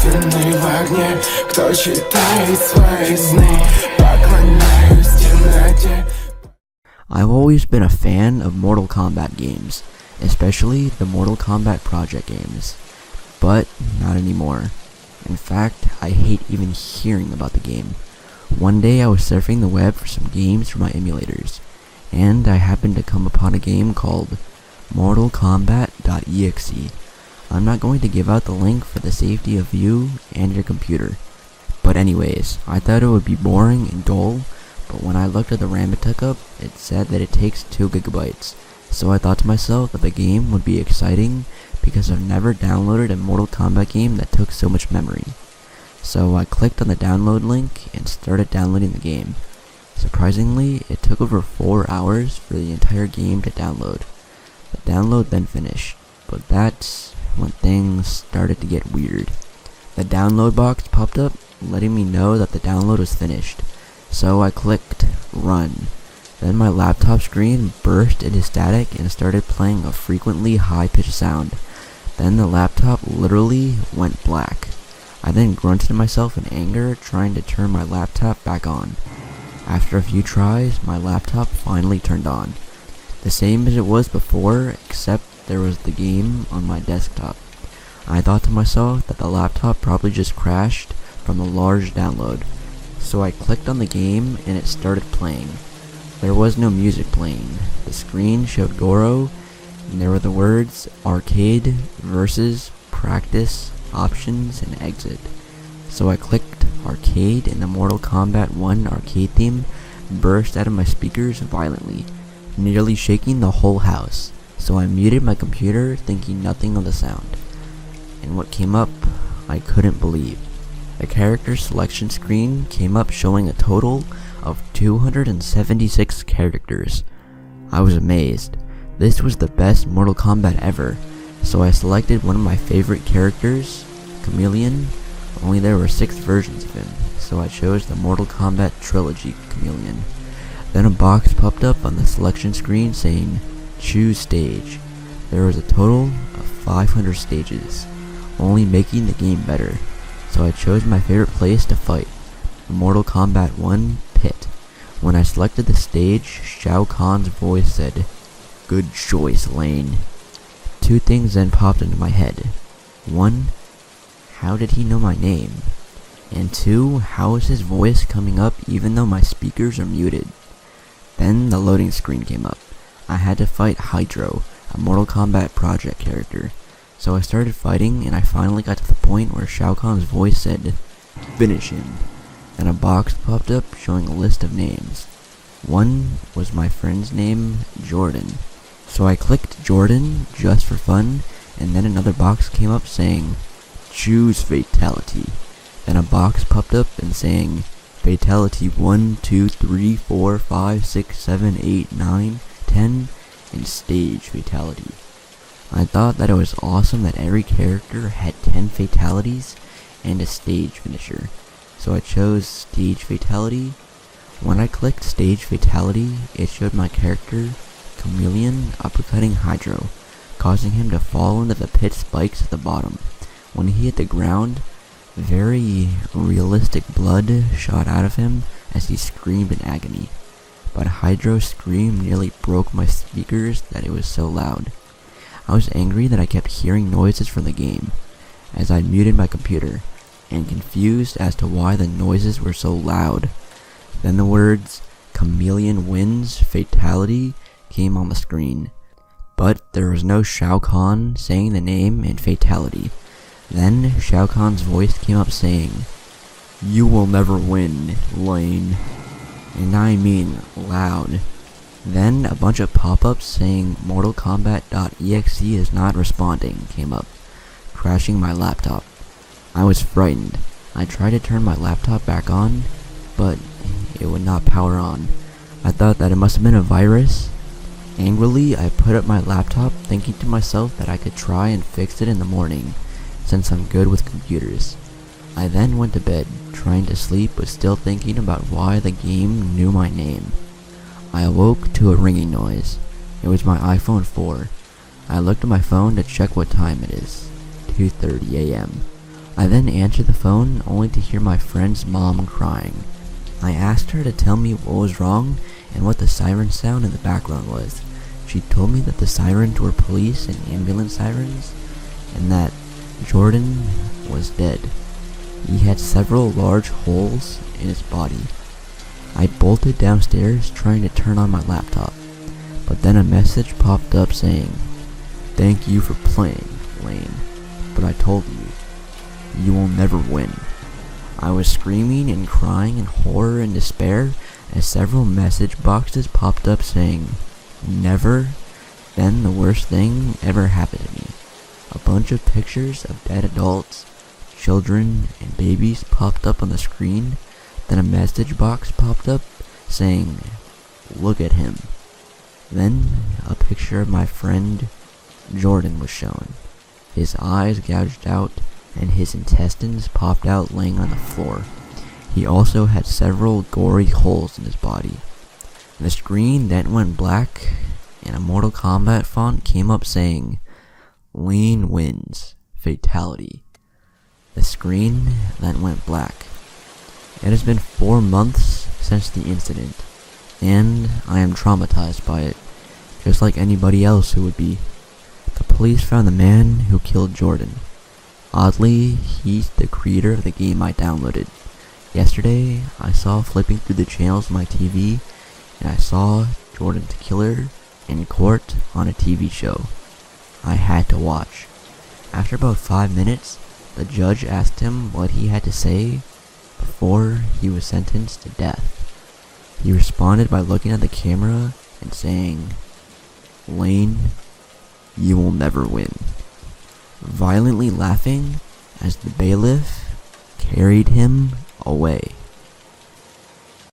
Единственный в огне, кто читает свои сны. Поклоняюсь темноте. I've always been a fan of Mortal Kombat games, especially the Mortal Kombat Project games, but not anymore. In fact, I hate even hearing about the game. One day I was surfing the web for some games for my emulators, and I happened to come upon a game called MortalKombat.exe. I'm not going to give out the link for the safety of you and your computer. But anyways, I thought it would be boring and dull, but when I looked at the RAM it took up, it said that it takes 2 gigabytes. So I thought to myself that the game would be exciting because I've never downloaded a Mortal Kombat game that took so much memory. So I clicked on the download link and started downloading the game. Surprisingly, it took over 4 hours for the entire game to download. The download then finished, but that's when things started to get weird. The download box popped up, letting me know that the download was finished. So I clicked run. Then my laptop screen burst into static and started playing a frequently high-pitched sound. Then the laptop literally went black. I then grunted to myself in anger, trying to turn my laptop back on. After a few tries, my laptop finally turned on. The same as it was before, except there was the game on my desktop. I thought to myself that the laptop probably just crashed from the large download. So I clicked on the game and it started playing. There was no music playing. The screen showed Goro, and there were the words arcade, versus, practice, options, and exit. So I clicked arcade and the Mortal Kombat 1 arcade theme burst out of my speakers violently, nearly shaking the whole house. So I muted my computer, thinking nothing of the sound. And what came up, I couldn't believe. The character selection screen came up showing a total of 276 characters. I was amazed. This was the best Mortal Kombat ever, so I selected one of my favorite characters, Chameleon, only there were 6 versions of him, so I chose the Mortal Kombat Trilogy Chameleon. Then a box popped up on the selection screen saying, choose stage. There was a total of 500 stages, only making the game better, so I chose my favorite place to fight, Mortal Kombat 1 Pit. When I selected the stage, Shao Kahn's voice said, good choice, Lane. 2 things then popped into my head. 1, how did he know my name? And 2, how is his voice coming up even though my speakers are muted? Then the loading screen came up. I had to fight Hydro, a Mortal Kombat Project character. So I started fighting and I finally got to the point where Shao Kahn's voice said, finish him. And a box popped up showing a list of names. One was my friend's name, Jordan. So I clicked Jordan just for fun, and then another box came up saying, choose fatality. Then a box popped up and saying, fatality 1, 2, 3, 4, 5, 6, 7, 8, 9, 10, and stage fatality. I thought that it was awesome that every character had 10 fatalities and a stage finisher, so I chose stage fatality. When I clicked stage fatality, it showed my character, Chameleon, uppercutting Hydro, causing him to fall into the pit spikes at the bottom. When he hit the ground, very realistic blood shot out of him as he screamed in agony. But Hydro's scream nearly broke my speakers that it was so loud. I was angry that I kept hearing noises from the game, as I muted my computer, and confused as to why the noises were so loud. Then the words, Chameleon wins fatality, came on the screen, but there was no Shao Kahn saying the name and fatality. Then Shao Kahn's voice came up saying, you will never win, Lane. And I mean loud. Then a bunch of pop-ups saying Mortal Kombat.exe is not responding came up, crashing my laptop. I was frightened. I tried to turn my laptop back on, but it would not power on. I thought that it must have been a virus. Angrily, I put up my laptop, thinking to myself that I could try and fix it in the morning, since I'm good with computers. I then went to bed, trying to sleep but still thinking about why the game knew my name. I awoke to a ringing noise. It was my iPhone 4. I looked at my phone to check what time it is. 2:30 a.m. I then answered the phone only to hear my friend's mom crying. I asked her to tell me what was wrong and what the siren sound in the background was. She told me that the sirens were police and ambulance sirens, and that Jordan was dead. He had several large holes in his body. I bolted downstairs trying to turn on my laptop, but then a message popped up saying, "Thank you for playing, Lane, but I told you, you will never win." I was screaming and crying in horror and despair as several message boxes popped up saying, "Never." Then the worst thing ever happened to me. A bunch of pictures of dead adults, children, and babies popped up on the screen. Then a message box popped up saying, "Look at him." Then a picture of my friend Jordan was shown. His eyes gouged out and his intestines popped out laying on the floor. He also had several gory holes in his body. The screen then went black and a Mortal Kombat font came up saying, "Lane wins. Fatality." The screen then went black. It has been 4 months since the incident, and I am traumatized by it, just like anybody else who would be. The police found the man who killed Jordan. Oddly, he's the creator of the game I downloaded. Yesterday, I saw flipping through the channels on my TV, and I saw Jordan's killer in court on a TV show. I had to watch. After about 5 minutes, the judge asked him what he had to say before he was sentenced to death. He responded by looking at the camera and saying, "Lane, you will never win," violently laughing as the bailiff carried him away.